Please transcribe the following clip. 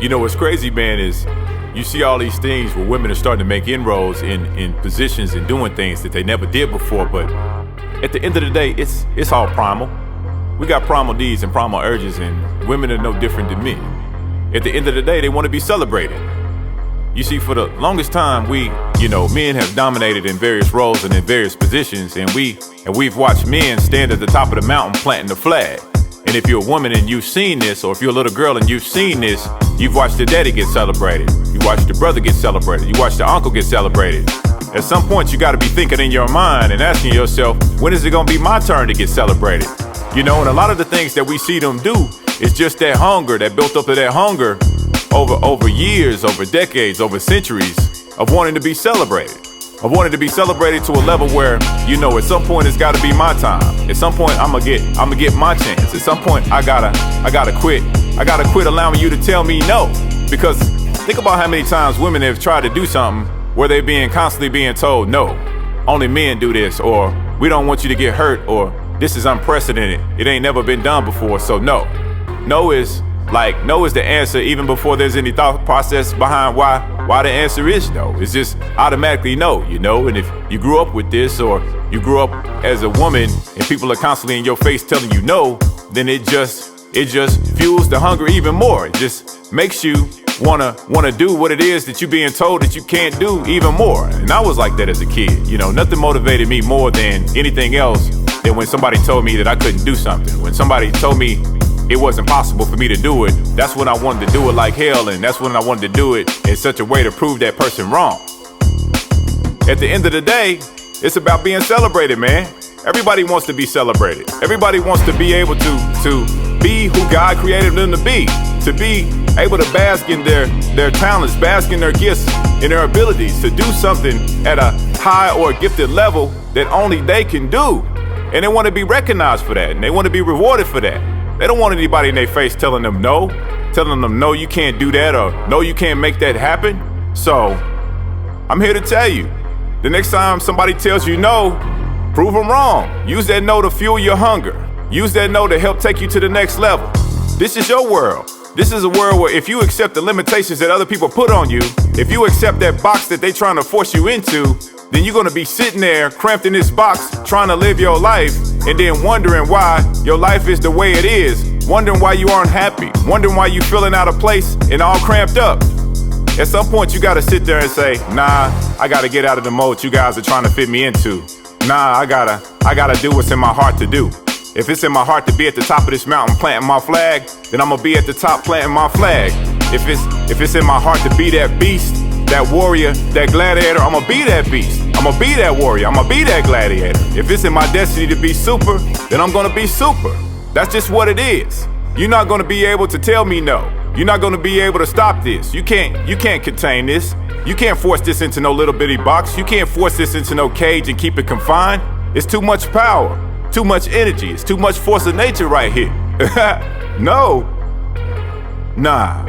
You know what's crazy, man, is you see all these things where women are starting to make inroads in positions and doing things that they never did before. But at the end of the day, it's all primal. We got primal needs and primal urges, and women are no different than men. At the end of the day, they want to be celebrated. You see, for the longest time, men have dominated in various roles and in various positions, and we've watched men stand at the top of the mountain planting the flag. And if you're a woman and you've seen this, or if you're a little girl and you've seen this, you've watched the daddy get celebrated. You watched the brother get celebrated. You watched the uncle get celebrated. At some point, you got to be thinking in your mind and asking yourself, when is it going to be my turn to get celebrated? And a lot of the things that we see them do is just that hunger, that built up of that hunger over years, over decades, over centuries of wanting to be celebrated. Of wanting to be celebrated to a level where, at some point it's gotta be my time. At some point I'ma get my chance. At some point I gotta quit. I gotta quit allowing you to tell me no. Because think about how many times women have tried to do something where they're constantly being told no. Only men do this, or we don't want you to get hurt, or this is unprecedented. It ain't never been done before, so no. No is the answer even before there's any thought process behind why the answer is no. It's just automatically no, and if you grew up with this, or you grew up as a woman and people are constantly in your face telling you no, then it just fuels the hunger even more. It just makes you wanna do what it is that you're being told that you can't do even more. And I was like that as a kid. Nothing motivated me more than anything else than when somebody told me that I couldn't do something. When somebody told me it wasn't possible for me to do it, that's when I wanted to do it like hell, and that's when I wanted to do it in such a way to prove that person wrong. At the end of the day, it's about being celebrated, man. Everybody wants to be celebrated. Everybody wants to be able to be who God created them to be able to bask in their talents, bask in their gifts and their abilities, to do something at a high or gifted level that only they can do. And they want to be recognized for that, and they want to be rewarded for that. They don't want anybody in their face telling them no, you can't do that, or no, you can't make that happen. So I'm here to tell you, the next time somebody tells you no, prove them wrong. Use that no to fuel your hunger. Use that no to help take you to the next level. This is your world. This is a world where if you accept the limitations that other people put on you, if you accept that box that they're trying to force you into, then you're gonna be sitting there cramped in this box trying to live your life, and then wondering why your life is the way it is, wondering why you aren't happy, wondering why you're feeling out of place and all cramped up. At some point you gotta sit there and say, nah, I gotta get out of the mode you guys are trying to fit me into. Nah, I gotta do what's in my heart to do. If it's in my heart to be at the top of this mountain planting my flag, then I'm gonna be at the top planting my flag. If it's in my heart to be that beast, that warrior, that gladiator, I'm gonna be that beast. I'm gonna be that warrior. I'm gonna be that gladiator. If it's in my destiny to be super, then I'm gonna be super. That's just what it is. You're not gonna be able to tell me no. You're not gonna be able to stop this. You can't contain this. You can't force this into no little bitty box. You can't force this into no cage and keep it confined. It's too much power, too much energy. It's too much force of nature right here. No. Nah.